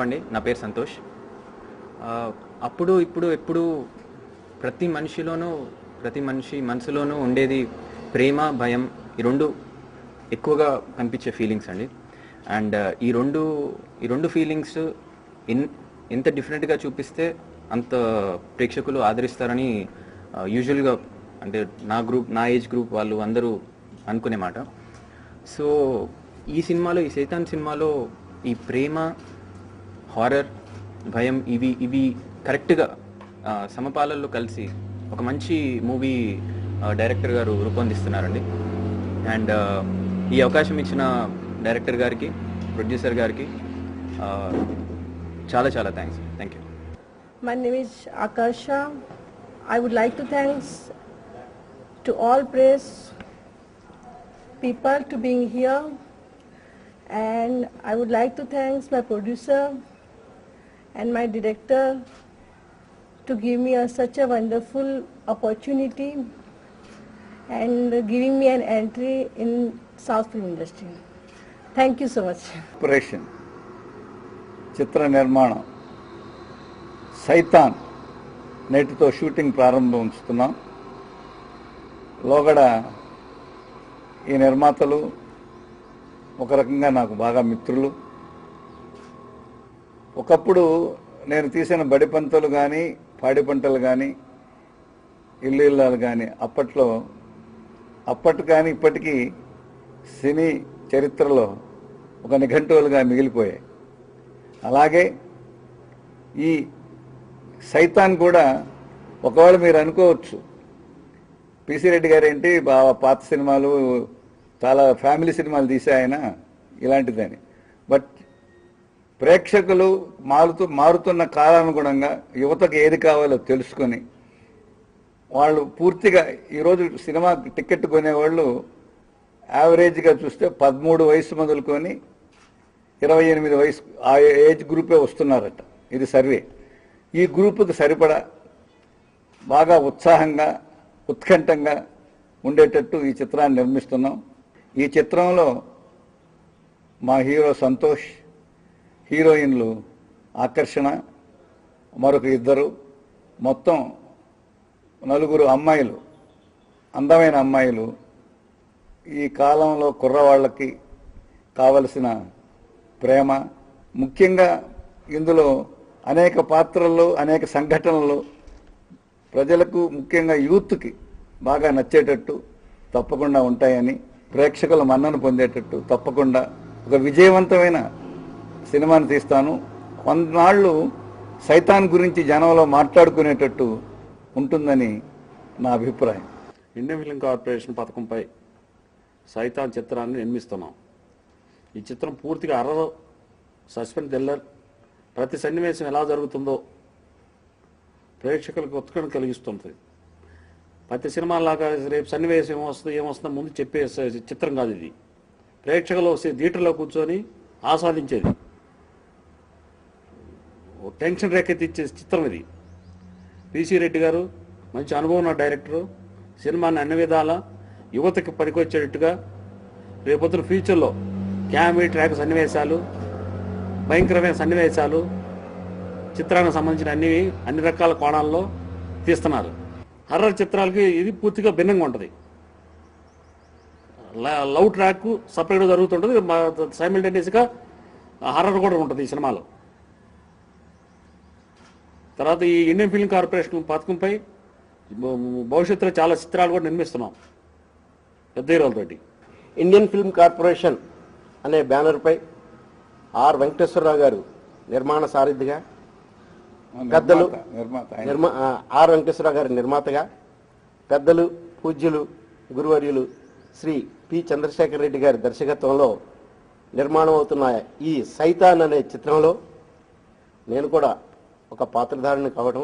అండి, నా పేరు సంతోష్. అప్పుడు ఇప్పుడు ఎప్పుడు ప్రతి మనిషి మనసులోనూ ఉండేది ప్రేమ, భయం. ఈ రెండు ఎక్కువగా కనిపించే ఫీలింగ్స్ అండి. అండ్ ఈ రెండు ఫీలింగ్స్ ఎంత డిఫరెంట్గా చూపిస్తే అంత ప్రేక్షకులు ఆదరిస్తారని యూజువల్గా అంటే నా ఏజ్ గ్రూప్ వాళ్ళు అందరూ అనుకునే మాట. సో ఈ సైతాన్ సినిమాలో ఈ ప్రేమ, హారర్, భయం ఇవి కరెక్ట్గా సమపాలల్లో కలిసి ఒక మంచి మూవీ డైరెక్టర్ గారు రూపొందిస్తున్నారండి. అండ్ ఈ అవకాశం ఇచ్చిన డైరెక్టర్ గారికి, ప్రొడ్యూసర్ గారికి చాలా చాలా thanks. Thank you. My name is Akasha. I would like to thanks to all press people to being here, and I would like to thanks my producer and my director to give me such a wonderful opportunity and giving me an entry in South film industry. Thank you so much. Operation చిత్ర నిర్మాణం సైతాన్ నేటితో shooting ప్రారంభిస్తున్నాం. లోగడ ఈ నిర్మాతలు ఒక రకంగా నాకు బాగా మిత్రులు. ఒకప్పుడు నేను తీసిన బడి పంటలు కానీ, పాడి పంటలు కానీ, ఇల్లు ఇల్లాలు కానీ అప్పటి కానీ ఇప్పటికీ సినీ చరిత్రలో ఒక నిఘంటువులుగా మిగిలిపోయాయి. అలాగే ఈ సైతాన్ కూడా ఒకవేళ మీరు అనుకోవచ్చు పిసి రెడ్డి గారు ఏంటి పాత సినిమాలు చాలా ఫ్యామిలీ సినిమాలు తీసే ఆయన ఇలాంటిదని. బట్ ప్రేక్షకులు మారుతున్న కాలానుగుణంగా యువతకు ఏది కావాలో తెలుసుకొని వాళ్ళు పూర్తిగా ఈరోజు సినిమా టికెట్ కొనేవాళ్ళు యావరేజ్గా చూస్తే 13 వయసు మొదలుకొని 28 వయసు ఆ ఏజ్ గ్రూపే వస్తున్నారట. ఇది సర్వే. ఈ గ్రూపుకి సరిపడా బాగా ఉత్సాహంగా, ఉత్కంఠంగా ఉండేటట్టు ఈ చిత్రాన్ని నిర్మిస్తున్నాం. ఈ చిత్రంలో మా హీరో సంతోష్, హీరోయిన్లు ఆకర్షణ, మరొక 2, మొత్తం 4 అమ్మాయిలు, అందమైన అమ్మాయిలు. ఈ కాలంలో కుర్రవాళ్ళకి కావలసిన ప్రేమ, ముఖ్యంగా ఇందులో అనేక పాత్రల్లో అనేక సంఘటనలు ప్రజలకు, ముఖ్యంగా యూత్కి బాగా నచ్చేటట్టు తప్పకుండా ఉంటాయని, ప్రేక్షకుల మన్నను పొందేటట్టు తప్పకుండా ఒక విజయవంతమైన సినిమాని తీస్తాను. కొన్నాళ్ళు సైతాన్ గురించి జనంలో మాట్లాడుకునేటట్టు ఉంటుందని నా అభిప్రాయం. ఇండియన్ ఫిల్మ్ కార్పొరేషన్ పథకంపై సైతాన్ చిత్రాన్ని నిర్మిస్తున్నాం. ఈ చిత్రం పూర్తిగా అర్రర్, సస్పెన్స్ థ్రిల్లర్, ప్రతి సన్నివేశం ఎలా జరుగుతుందో ప్రేక్షకులకు ఉత్కంఠ కలిగిస్తుంది. ప్రతి సినిమాలాగా రేపు సన్నివేశం ఏమొస్తుందో ముందు చెప్పే చిత్రం కాదు ఇది. ప్రేక్షకులు థియేటర్లో కూర్చొని ఆస్వాదించేది, టెన్షన్ రేకెత్తిచ్చే చిత్రం ఇది. పిసి రెడ్డి గారు మంచి అనుభవం ఉన్న డైరెక్టరు. సినిమాని అన్ని విధాల యువతకి పనికొచ్చేటట్టుగా రేపొద్దున ఫ్యూచర్లో క్యామెరా ట్రాక్ సన్నివేశాలు, భయంకరమైన సన్నివేశాలు, చిత్రానికి సంబంధించిన అన్ని రకాల కోణాల్లో తీస్తున్నారు. హర్రర్ చిత్రాలకి ఇది పూర్తిగా భిన్నంగా ఉంటుంది. లవ్ ట్రాక్ సపరేట్గా జరుగుతుంటుంది, సైమిల్టేనియస్గా హర్రర్ కూడా ఉంటుంది ఈ సినిమాలో. తర్వాత ఈ ఇండియన్ ఫిల్మ్ కార్పొరేషన్ పథకంపై భవిష్యత్తులో చాలా చిత్రాలు కూడా నిర్మిస్తున్నాం పెద్ద హీరోలతోటి. ఇండియన్ ఫిల్మ్ కార్పొరేషన్ అనే బ్యానర్పై ఆర్ వెంకటేశ్వరరావు గారు నిర్మాణ సారథిగా, పెద్దలు ఆర్ వెంకటేశ్వరరావు గారి నిర్మాతగా, పెద్దలు పూజ్యులు గురువర్యులు శ్రీ పి చంద్రశేఖర్ రెడ్డి గారి దర్శకత్వంలో నిర్మాణం అవుతున్న ఈ సైతాన్ అనే చిత్రంలో నేను కూడా ఒక పాత్రధారిని కావడం